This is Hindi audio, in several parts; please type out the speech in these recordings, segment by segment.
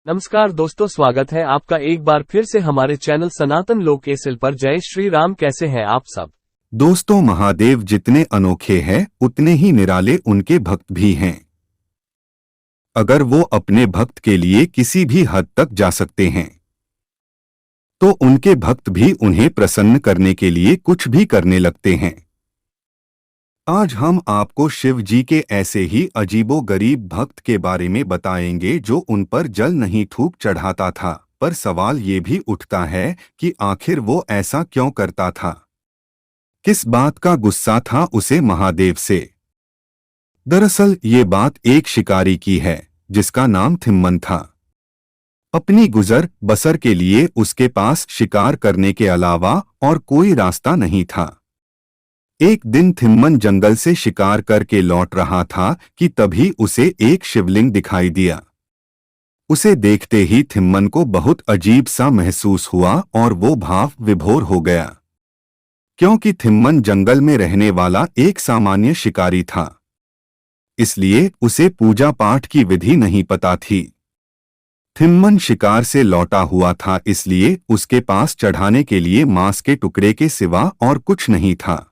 नमस्कार दोस्तों, स्वागत है आपका एक बार फिर से हमारे चैनल सनातन लोक एसएल पर। जय श्री राम। कैसे हैं आप सब? दोस्तों, महादेव जितने अनोखे हैं उतने ही निराले उनके भक्त भी हैं। अगर वो अपने भक्त के लिए किसी भी हद तक जा सकते हैं तो उनके भक्त भी उन्हें प्रसन्न करने के लिए कुछ भी करने लगते हैं। आज हम आपको शिव जी के ऐसे ही अजीबोगरीब भक्त के बारे में बताएंगे जो उन पर जल नहीं थूक चढ़ाता था। पर सवाल ये भी उठता है कि आखिर वो ऐसा क्यों करता था? किस बात का गुस्सा था उसे महादेव से? दरअसल ये बात एक शिकारी की है जिसका नाम थिम्मन था। अपनी गुजर बसर के लिए उसके पास शिकार करने के अलावा और कोई रास्ता नहीं था। एक दिन थिम्मन जंगल से शिकार करके लौट रहा था कि तभी उसे एक शिवलिंग दिखाई दिया। उसे देखते ही थिम्मन को बहुत अजीब सा महसूस हुआ और वो भाव विभोर हो गया, क्योंकि थिम्मन जंगल में रहने वाला एक सामान्य शिकारी था, इसलिए उसे पूजा पाठ की विधि नहीं पता थी। थिम्मन शिकार से लौटा हुआ था, इसलिए उसके पास चढ़ाने के लिए मांस के टुकड़े के सिवा और कुछ नहीं था।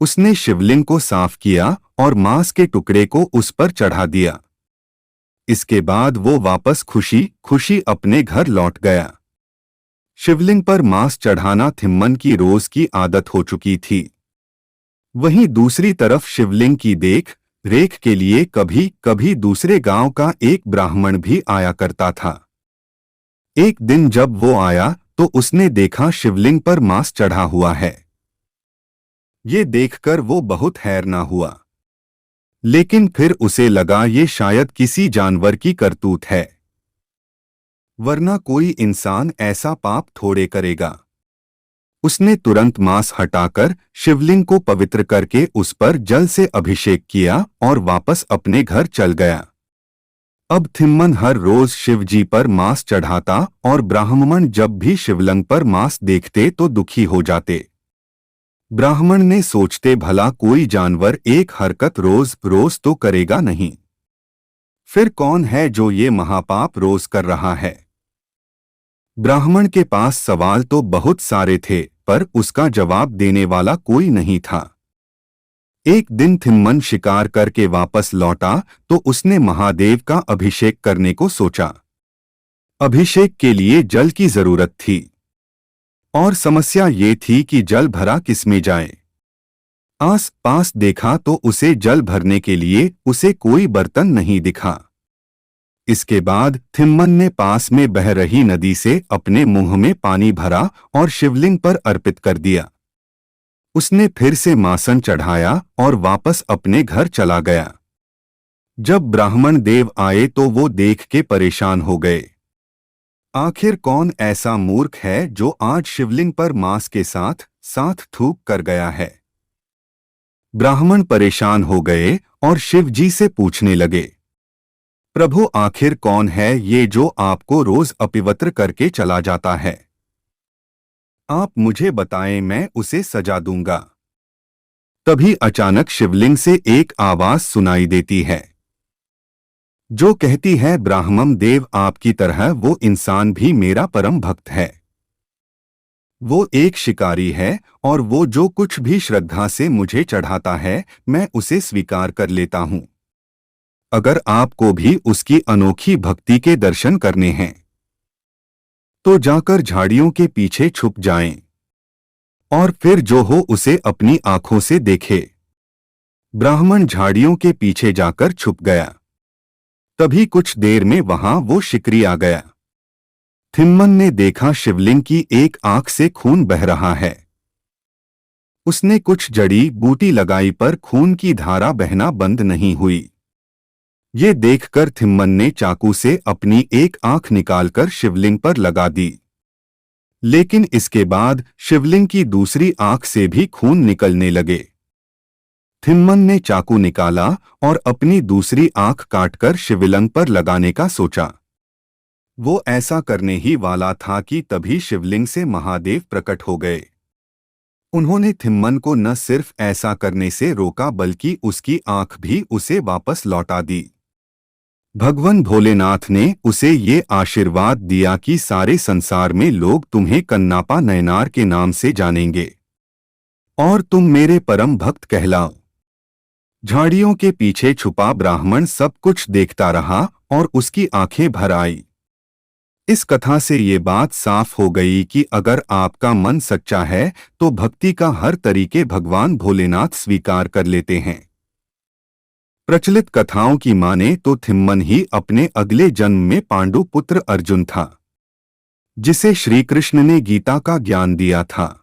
उसने शिवलिंग को साफ किया और मांस के टुकड़े को उस पर चढ़ा दिया। इसके बाद वो वापस खुशी खुशी अपने घर लौट गया। शिवलिंग पर मांस चढ़ाना थिम्मन की रोज की आदत हो चुकी थी। वहीं दूसरी तरफ शिवलिंग की देख रेख के लिए कभी कभी दूसरे गांव का एक ब्राह्मण भी आया करता था। एक दिन जब वो आया तो उसने देखा शिवलिंग पर मांस चढ़ा हुआ है। ये देखकर वो बहुत हैरान हुआ, लेकिन फिर उसे लगा ये शायद किसी जानवर की करतूत है, वरना कोई इंसान ऐसा पाप थोड़े करेगा। उसने तुरंत मांस हटाकर शिवलिंग को पवित्र करके उस पर जल से अभिषेक किया और वापस अपने घर चल गया। अब थिम्मन हर रोज शिव जी पर मांस चढ़ाता और ब्राह्मण जब भी शिवलिंग पर मांस देखते तो दुखी हो जाते। ब्राह्मण ने सोचते भला कोई जानवर एक हरकत रोज रोज तो करेगा नहीं, फिर कौन है जो ये महापाप रोज कर रहा है? ब्राह्मण के पास सवाल तो बहुत सारे थे, पर उसका जवाब देने वाला कोई नहीं था। एक दिन थिम्मन शिकार करके वापस लौटा तो उसने महादेव का अभिषेक करने को सोचा। अभिषेक के लिए जल की जरूरत थी और समस्या ये थी कि जल भरा किसमें जाए। आस पास देखा तो उसे जल भरने के लिए उसे कोई बर्तन नहीं दिखा। इसके बाद थिम्मन ने पास में बह रही नदी से अपने मुंह में पानी भरा और शिवलिंग पर अर्पित कर दिया। उसने फिर से मासन चढ़ाया और वापस अपने घर चला गया। जब ब्राह्मण देव आए तो वो देख के परेशान हो गए। आखिर कौन ऐसा मूर्ख है जो आज शिवलिंग पर मांस के साथ साथ थूक कर गया है? ब्राह्मण परेशान हो गए और शिव जी से पूछने लगे, प्रभु आखिर कौन है ये जो आपको रोज अपवित्र करके चला जाता है? आप मुझे बताएं, मैं उसे सजा दूंगा। तभी अचानक शिवलिंग से एक आवाज सुनाई देती है जो कहती है, ब्राह्मण देव आपकी तरह वो इंसान भी मेरा परम भक्त है। वो एक शिकारी है और वो जो कुछ भी श्रद्धा से मुझे चढ़ाता है मैं उसे स्वीकार कर लेता हूं। अगर आपको भी उसकी अनोखी भक्ति के दर्शन करने हैं तो जाकर झाड़ियों के पीछे छुप जाएं और फिर जो हो उसे अपनी आंखों से देखे। ब्राह्मण झाड़ियों के पीछे जाकर छुप गया। तभी कुछ देर में वहां वो शिकारी आ गया। थिम्मन ने देखा शिवलिंग की एक आंख से खून बह रहा है। उसने कुछ जड़ी बूटी लगाई पर खून की धारा बहना बंद नहीं हुई। ये देखकर थिम्मन ने चाकू से अपनी एक आंख निकालकर शिवलिंग पर लगा दी, लेकिन इसके बाद शिवलिंग की दूसरी आंख से भी खून निकलने लगे। थिम्मन ने चाकू निकाला और अपनी दूसरी आंख काटकर शिवलिंग पर लगाने का सोचा। वो ऐसा करने ही वाला था कि तभी शिवलिंग से महादेव प्रकट हो गए। उन्होंने थिम्मन को न सिर्फ ऐसा करने से रोका बल्कि उसकी आंख भी उसे वापस लौटा दी। भगवान भोलेनाथ ने उसे ये आशीर्वाद दिया कि सारे संसार में लोग तुम्हें कन्नापा नयनार के नाम से जानेंगे और तुम मेरे परम भक्त कहलाओ। झाड़ियों के पीछे छुपा ब्राह्मण सब कुछ देखता रहा और उसकी आंखें भर आई। इस कथा से ये बात साफ हो गई कि अगर आपका मन सच्चा है तो भक्ति का हर तरीके भगवान भोलेनाथ स्वीकार कर लेते हैं। प्रचलित कथाओं की माने तो थिम्मन ही अपने अगले जन्म में पांडु पुत्र अर्जुन था, जिसे श्री कृष्ण ने गीता का ज्ञान दिया था।